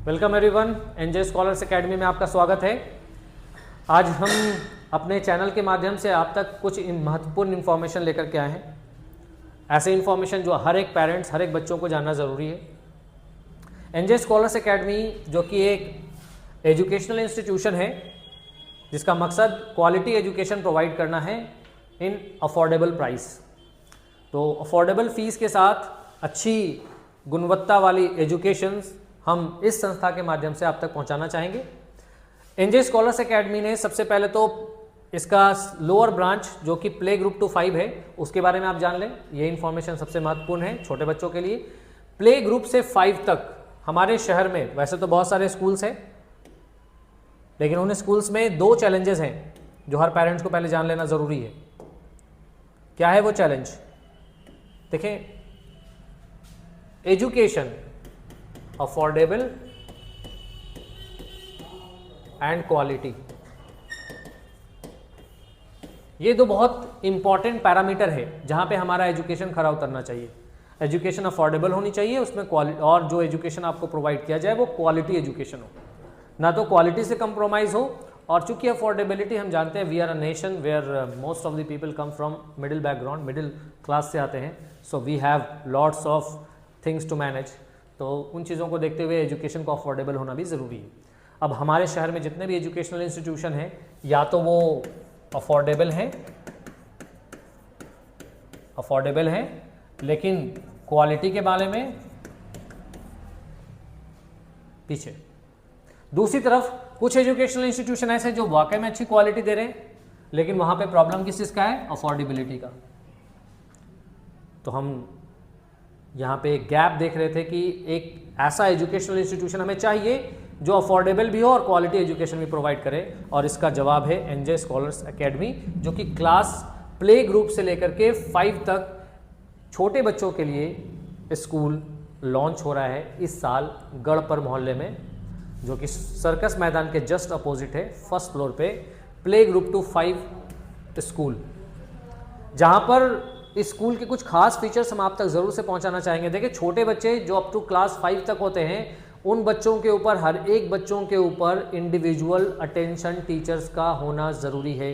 Welcome everyone, NJ scholars academy में आपका स्वागत है। आज हम अपने चैनल के माध्यम से आप तक कुछ महत्वपूर्ण इन्फॉर्मेशन लेकर के आए हैं। ऐसे इन्फॉर्मेशन जो हर एक पेरेंट्स, हर एक बच्चों को जानना ज़रूरी है। एनजे स्कॉलर्स एकेडमी जो कि एक एजुकेशनल इंस्टीट्यूशन है जिसका मकसद क्वालिटी एजुकेशन प्रोवाइड करना है इन अफोर्डेबल प्राइस। तो अफोर्डेबल फीस के साथ अच्छी गुणवत्ता वाली एजुकेशंस हम इस संस्था के माध्यम से आप तक पहुंचाना चाहेंगे। एनजे स्कॉलर्स एकेडमी ने सबसे पहले तो इसका लोअर ब्रांच जो कि प्ले ग्रुप टू 5 है उसके बारे में आप जान लें। ये इन्फॉर्मेशन सबसे महत्वपूर्ण है छोटे बच्चों के लिए। प्ले ग्रुप से 5 तक हमारे शहर में वैसे तो बहुत सारे स्कूल्स हैं, लेकिन उन स्कूल्स में 2 चैलेंजेस हैं जो हर पेरेंट्स को पहले जान लेना ज़रूरी है। क्या है वो चैलेंज? देखें, एजुकेशन अफोर्डेबल एंड क्वालिटी, ये 2 बहुत इंपॉर्टेंट पैरामीटर है जहां पे हमारा एजुकेशन खरा उतरना चाहिए। एजुकेशन अफोर्डेबल होनी चाहिए, उसमें क्वालिटी, और जो एजुकेशन आपको प्रोवाइड किया जाए वो क्वालिटी एजुकेशन हो, ना तो क्वालिटी से कंप्रोमाइज हो। और चूंकि अफोर्डेबिलिटी हम जानते हैं, we are a nation where most of the people come from middle background, middle class से आते हैं, so we have lots of things to manage. तो उन चीज़ों को देखते हुए एजुकेशन को अफोर्डेबल होना भी ज़रूरी है। अब हमारे शहर में जितने भी एजुकेशनल इंस्टीट्यूशन हैं, या तो वो अफोर्डेबल हैं लेकिन क्वालिटी के बारे में पीछे। दूसरी तरफ कुछ एजुकेशनल इंस्टीट्यूशन ऐसे जो वाकई में अच्छी क्वालिटी दे रहे हैं, लेकिन वहाँ पे प्रॉब्लम किस चीज़ का है? अफोर्डेबिलिटी का। तो हम यहाँ पे एक गैप देख रहे थे कि एक ऐसा एजुकेशनल इंस्टीट्यूशन हमें चाहिए जो अफोर्डेबल भी हो और क्वालिटी एजुकेशन भी प्रोवाइड करे, और इसका जवाब है एनजे स्कॉलर्स एकेडमी, जो कि क्लास प्ले ग्रुप से लेकर के 5 तक छोटे बच्चों के लिए स्कूल लॉन्च हो रहा है इस साल गढ़पर मोहल्ले में, जो कि सर्कस मैदान के जस्ट अपोजिट है, फर्स्ट फ्लोर पे प्ले ग्रुप टू 5 स्कूल। जहाँ पर इस स्कूल के कुछ खास फीचर्स हम आप तक ज़रूर से पहुंचाना चाहेंगे। देखिए, छोटे बच्चे जो अप टू क्लास 5 तक होते हैं, उन बच्चों के ऊपर, हर एक बच्चों के ऊपर इंडिविजुअल अटेंशन टीचर्स का होना ज़रूरी है,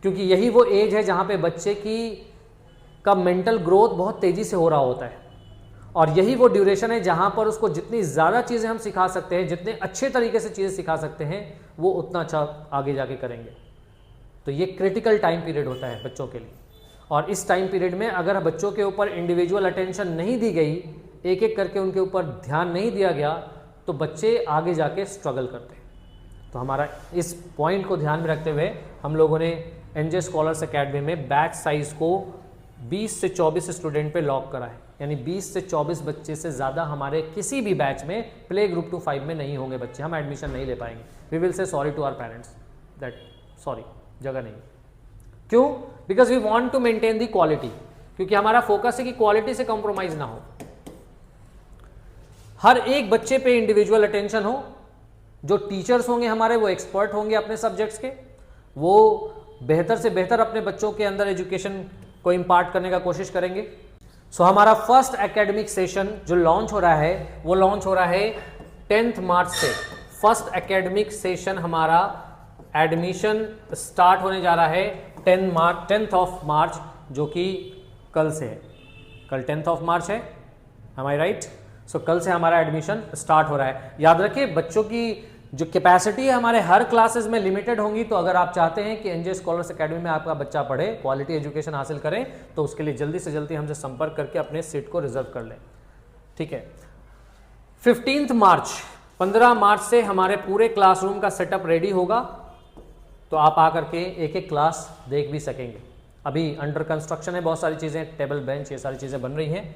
क्योंकि यही वो एज है जहाँ पे बच्चे का मेंटल ग्रोथ बहुत तेज़ी से हो रहा होता है, और यही वो ड्यूरेशन है जहाँ पर उसको जितनी ज़्यादा चीज़ें हम सिखा सकते हैं, जितने अच्छे तरीके से चीज़ें सिखा सकते हैं, वो उतना अच्छा आगे जाके करेंगे। तो ये क्रिटिकल टाइम पीरियड होता है बच्चों के लिए, और इस टाइम पीरियड में अगर बच्चों के ऊपर इंडिविजुअल अटेंशन नहीं दी गई, एक एक करके उनके ऊपर ध्यान नहीं दिया गया, तो बच्चे आगे जाके स्ट्रगल करते हैं। तो हमारा इस पॉइंट को ध्यान में रखते हुए हम लोगों ने एनजे स्कॉलर्स एकेडमी में बैच साइज को 20 से 24 स्टूडेंट पे लॉक करा है, यानी 20 से 24 बच्चे से ज़्यादा हमारे किसी भी बैच में प्ले ग्रुप टू 5 में नहीं होंगे बच्चे, हम एडमिशन नहीं ले पाएंगे। We will say sorry to our parents that sorry, जगह नहीं। क्यों? Because we want to maintain the quality, क्योंकि हमारा फोकस है कि क्वालिटी से कंप्रोमाइज ना हो, हर एक बच्चे पे इंडिविजुअल अटेंशन हो। जो टीचर्स होंगे हमारे, वो एक्सपर्ट होंगे अपने सब्जेक्ट्स के, वो बेहतर से बेहतर अपने बच्चों के अंदर एजुकेशन को इम्पार्ट करने का कोशिश करेंगे। सो हमारा फर्स्ट एकेडमिक सेशन जो लॉन्च हो रहा है, वो लॉन्च हो रहा है 10 मार्च से। फर्स्ट एकेडमिक सेशन हमारा एडमिशन स्टार्ट होने जा रहा है 10th ऑफ मार्च, जो कि कल से है। कल 10th ऑफ मार्च है, एम आई राइट? सो कल से हमारा एडमिशन स्टार्ट हो रहा है। याद रखिए, बच्चों की जो कैपेसिटी है हमारे हर क्लासेस में लिमिटेड होंगी, तो अगर आप चाहते हैं कि एनजे स्कॉलर्स एकेडमी में आपका बच्चा पढ़े, क्वालिटी एजुकेशन हासिल करें, तो उसके लिए जल्दी से जल्दी हमसे संपर्क करके अपने सीट को रिजर्व कर लें। ठीक है। 15 मार्च से हमारे पूरे क्लासरूम का सेटअप रेडी होगा, तो आप आकर के एक एक क्लास देख भी सकेंगे। अभी अंडर कंस्ट्रक्शन है, बहुत सारी चीज़ें, टेबल बेंच, ये सारी चीज़ें बन रही हैं,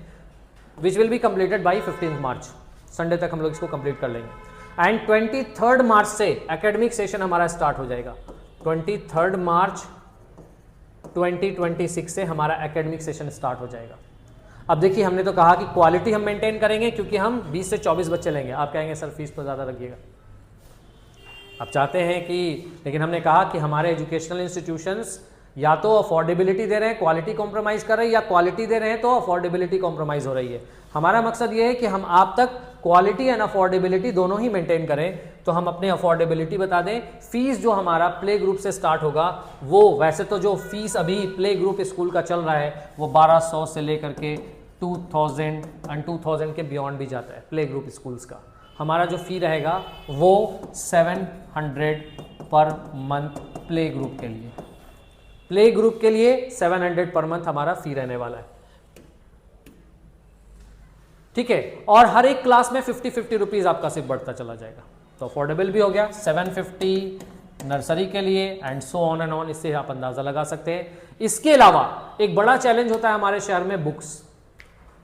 which will be completed by 15 March. Sunday तक हम लोग इसको कंप्लीट कर लेंगे। एंड 23 मार्च से एकेडमिक सेशन हमारा स्टार्ट हो जाएगा। 23 मार्च 2026 से हमारा एकेडमिक सेशन स्टार्ट हो जाएगा। अब देखिए, हमने तो कहा कि क्वालिटी हम मेंटेन करेंगे, क्योंकि हम 20 से 24 बच्चे लेंगे। आप कहेंगे सर फीस तो ज़्यादा रखिएगा, आप चाहते हैं कि, लेकिन हमने कहा कि हमारे एजुकेशनल इंस्टीट्यूशंस या तो अफोर्डेबिलिटी दे रहे हैं, क्वालिटी कॉम्प्रोमाइज़ कर रहे हैं, या क्वालिटी दे रहे हैं तो अफोर्डेबिलिटी कॉम्प्रोमाइज़ हो रही है। हमारा मकसद ये है कि हम आप तक क्वालिटी एंड अफोर्डेबिलिटी दोनों ही मेंटेन करें। तो हम अपने अफोर्डेबिलिटी बता दें। फीस जो हमारा प्ले ग्रुप से स्टार्ट होगा, वो वैसे तो जो फीस अभी प्ले ग्रुप स्कूल का चल रहा है वो 1200 से लेकर के 2000 एंड 2000 के बियॉन्ड भी जाता है प्ले ग्रुप स्कूल्स का। हमारा जो फी रहेगा वो 700 पर मंथ प्ले ग्रुप के लिए। प्ले ग्रुप के लिए 700 पर मंथ हमारा फी रहने वाला है, ठीक है। और हर एक क्लास में 50-50 रुपीज आपका सिर्फ बढ़ता चला जाएगा। तो अफोर्डेबल भी हो गया, 750 नर्सरी के लिए and so on and on. इससे आप अंदाजा लगा सकते हैं। इसके अलावा एक बड़ा चैलेंज होता है हमारे शहर में बुक्स।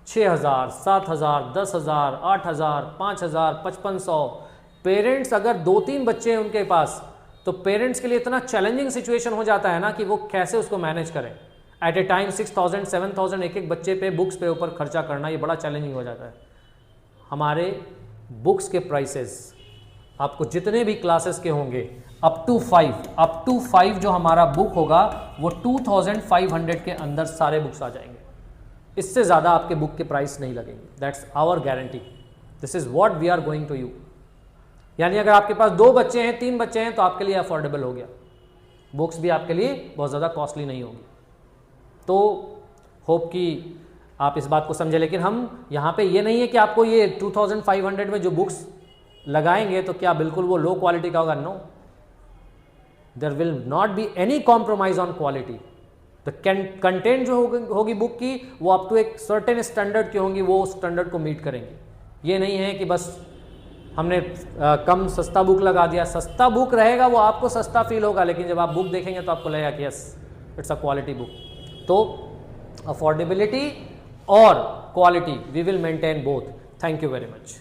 6000, 7000, 10,000, 8,000, 5,000, 5500। पेरेंट्स अगर 2-3 बच्चे हैं उनके पास, तो पेरेंट्स के लिए इतना चैलेंजिंग सिचुएशन हो जाता है ना कि वो कैसे उसको मैनेज करें। एट ए टाइम 6000, 7000 एक बच्चे पे बुक्स पे ऊपर खर्चा करना, ये बड़ा चैलेंजिंग हो जाता है। हमारे बुक्स के प्राइसेस आपको जितने भी क्लासेस के होंगे अप टू 5 जो हमारा बुक होगा वो 2500 के अंदर सारे बुक्स आ जाएंगे। इससे ज़्यादा आपके बुक के प्राइस नहीं लगेंगे। That's our guarantee. This is what we are going to you. यानी अगर आपके पास 2 बच्चे हैं, 3 बच्चे हैं, तो आपके लिए अफोर्डेबल हो गया। बुक्स भी आपके लिए बहुत ज़्यादा कॉस्टली नहीं होगी। तो होप कि आप इस बात को समझे। लेकिन हम यहाँ पे ये नहीं है कि आपको ये 2500 में जो बुक्स लगाएंगे तो क्या बिल्कुल वो लो क्वालिटी का होगा। No, there will not be any compromise on quality. The content जो होगी बुक की वो अप टू एक सर्टेन स्टैंडर्ड की होंगी, वो स्टैंडर्ड को मीट करेंगी। ये नहीं है कि बस हमने कम सस्ता बुक लगा दिया। सस्ता बुक रहेगा वो आपको सस्ता फील होगा, लेकिन जब आप बुक देखेंगे तो आपको लगेगा कि yes it's a quality book. तो अफोर्डेबिलिटी और quality we will maintain both. Thank you very much.